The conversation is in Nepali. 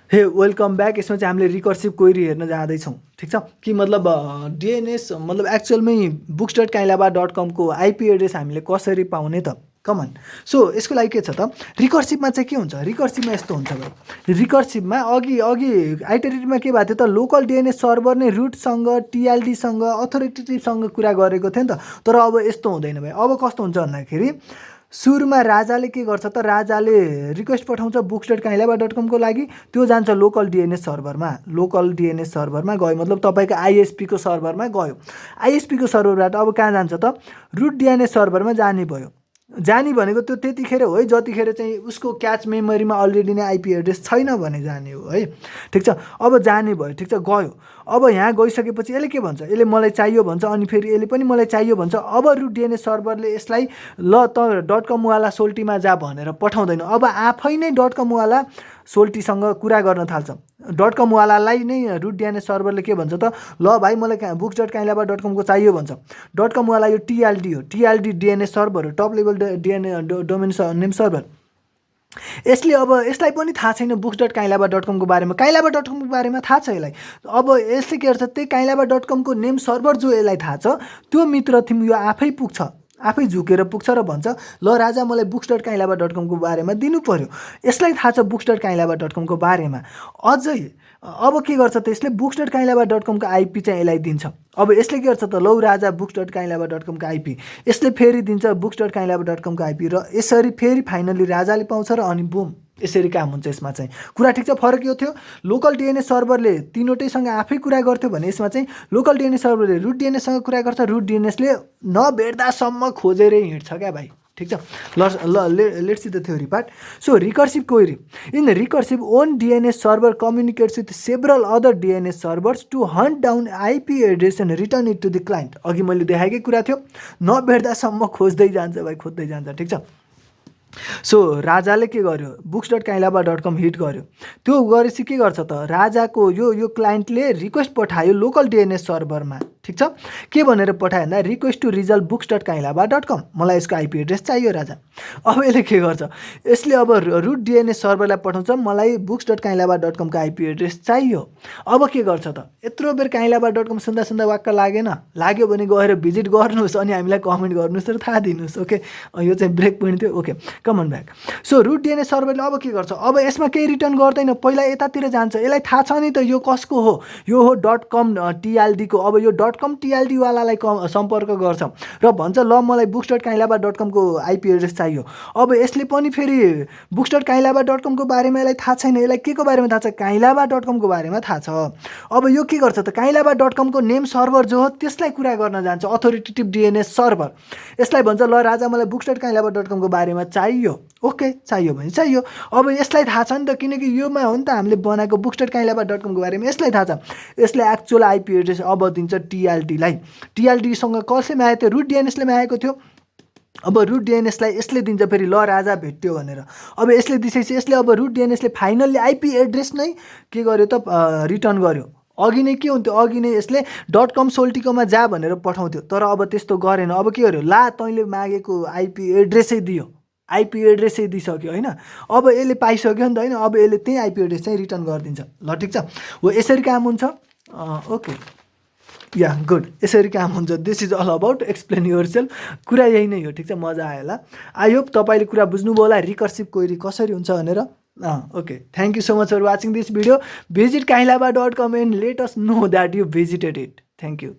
हे वेलकम ब्याक। यसमा चाहिँ हामीले रिकर्सिभ क्वेरी हेर्न जाँदैछौँ, ठिक छ कि मतलब डिएनएस मतलब एक्चुअलमै books.kylaba.com को आइपी एड्रेस हामीले कसरी पाउने त कमन। सो यसको लागि के छ त, रिकर्सिभमा चाहिँ के हुन्छ, रिकर्सिभमा यस्तो हुन्छ भाइ। रिकर्सिभमा अघि आइटरेटिभमा के भएको थियो त, लोकल डिएनएस सर्भर नै रुटसँग टिएलडीसँग अथोरिटेटिभसँग कुरा गरेको थियो नि त। तर अब यस्तो हुँदैन भाइ। अब कस्तो हुन्छ भन्दाखेरि सुरुमा राजाले के गर्छ त, राजाले रिक्वेस्ट पठाउँछ books.kylaba.com को लागि, त्यो जान्छ लोकल डिएनएस सर्भरमा। लोकल डिएनएस सर्भरमा गयो मतलब तपाईँको आइएसपीको सर्भरमा गयो। आइएसपीको सर्भरबाट अब कहाँ जान्छ त, रुट डिएनएस सर्भरमा जाने भयो। जाने भनेको त्यो त्यतिखेर हो है जतिखेर चाहिँ उसको क्याच मेमोरीमा अलरेडी नै आइपी एड्रेस छैन भने जाने हो है, ठिक छ। अब जाने भयो, ठिक छ, गयो। अब यहाँ गइसकेपछि यसले के भन्छ, यसले मलाई चाहियो भन्छ, अनि फेरि यसले पनि मलाई चाहियो भन्छ। अब रुट डिएनएस सर्भरले यसलाई ल त .com वाला सोल्टीमा जा भनेर पठाउँदैन। अब आफै नै .com वाला सोल्टीसँग कुरा गर्न थाल्छ। .com वालालाई नै रुट डिएनएस सर्भरले के भन्छ त, ल भाइ मलाई books.kylaba.com को चाहियो भन्छ। .com वाला यो टिएलडी हो, टिएलडी डिएनएस सर्भर हो, top level domain name server. यसले अब यसलाई पनि थाहा छैन books.kylaba.com को बारेमा, kylaba.com को बारेमा थाहा छ यसलाई। अब यसले के गर्छ, त्यही kylaba.com को नेम सर्भर जो यसलाई थाहा छ त्यो मित्र थिम यो आफै पुग्छ, आफै झुकेर पुग्छ र भन्छ ल राजा मलाई books.kylaba.com को बारेमा दिनु पर्यो। यसलाई थाहा छ books.kylaba.com को बारेमा। अझै अब के गर्छ त, यसले books.kylaba.com को आइपी चाहिँ यसलाई दिन्छ। अब यसले के गर्छ त, लौ राजा books.kylaba.com को आइपी, यसले फेरि दिन्छ books.kylaba.com को आइपी, र यसरी फेरि फाइनली राजाले पाउँछ र अनि बुम यसरी काम हुन्छ। यसमा चाहिँ कुरा ठिक छ। फरक यो थियो, लोकल डिएनएस सर्भरले तीनवटैसँग आफै कुरा गर्थ्यो भने यसमा चाहिँ लोकल डिएनएस सर्भरले रुट डिएनएससँग कुरा गर्छ, रुट डिएनएसले नभेट्दासम्म खोजेरै हिँड्छ क्या भाइ, ठिक छ। Let's see the theory part. So recursive query in recursive one DNS server communicates with several other DNS servers to hunt down IP address and return it to the client. अघि मैले देखाएकै कुरा थियो, नभेट्दासम्म खोज्दै जान्छ भाइ, खोज्दै जान्छ, ठिक छ। सो राजाले के गर्यो, books.kylaba.com हिट गर्यो। त्यो गरेपछि के गर्छ त, राजाको यो क्लाइन्टले रिक्वेस्ट पठायो लोकल डिएनएस सर्भरमा, ठिक छ। के भनेर पठायो भन्दा रिक्वेस्ट टु रिजल्भ books.kylaba.com, मलाई यसको आइपी एड्रेस चाहियो राजा। अब यसले के गर्छ, यसले अब रुट डिएनएस सर्भरलाई पठाउँछ मलाई books.kylaba.com को आइपी एड्रेस चाहियो। अब के गर्छ त, यत्रो बेर kylaba.com सुन्दा वाक्क लाग्यो भने गएर भिजिट गर्नुहोस् अनि हामीलाई कमेन्ट गर्नुहोस् र थाहा दिनुहोस्। ओके, यो चाहिँ ब्रेक पोइन्ट थियो। Okay, come on back. So root DNS सर्भरले अब के गर्छ, अब यसमा केही रिटर्न गर्दैन, पहिला यतातिर जान्छ। यसलाई थाहा छ नि त यो कसको हो, यो हो .com टिएलडी को। अब यो .com टिएलडी वालालाई सम्पर्क गर्छ र भन्छ ल मलाई books.kylaba.com को आइपी एड्रेस चाहियो। अब यसले पनि फेरि books.kylaba.com को बारेमा यसलाई थाहा छैन, यसलाई के को बारेमा थाहा छ, kylaba.com को बारेमा थाहा छ। अब यो के गर्छ त, kylaba.com को नेम सर्भर जो हो त्यसलाई कुरा गर्न जान्छ, अथोरिटेटिभ डिएनएस सर्भर। यसलाई भन्छ ल राजा मलाई books.kylaba.com को बारेमा चाहियो। ओके, चाहियो भने चाहियो। अब यसलाई थाहा छ नि त, किनकि योमा हो नि त हामीले बनाएको books.kylaba.com को बारेमा यसलाई थाहा छ। यसले एक्चुअल आइपी एड्रेस अब दिन्छ टिएलडीलाई। टिएलडीसँग कसले मागेको थियो, रुट डिएनएसले मागेको थियो। अब रुट डिएनएसलाई यसले दिन्छ फेरि, ल राजा भेट्यो भनेर। अब यसले दिएपछि यसले अब रुट डिएनएसले फाइनल्ली आइपी एड्रेस नै के गर्यो त, रिटर्न गर्यो। अघि नै के हुन्थ्यो, अघि नै यसले .com सोल्टीकोमा जा भनेर पठाउँथ्यो, तर अब त्यस्तो गरेन। अब के गर्यो, ला तैँले मागेको आइपी एड्रेसै दियो, आइपी एड्रेसै दिइसक्यो होइन। अब यसले पाइसक्यो नि त होइन, अब यसले त्यही आइपी एड्रेस चाहिँ रिटर्न गरिदिन्छ। ल ठिक छ, हो यसरी काम हुन्छ। ओके या गुड, यसरी काम हुन्छ। This is all about explain yourself. कुरा यही नै हो, ठिक छ, मजा आयो होला। आई होप तपाईँले कुरा बुझ्नुभयो होला रिकर्सिभ क्वेरी कसरी हुन्छ भनेर। Okay, thank you so much for watching this video. Visit kylaba.com and let us know that you visited it. Thank you.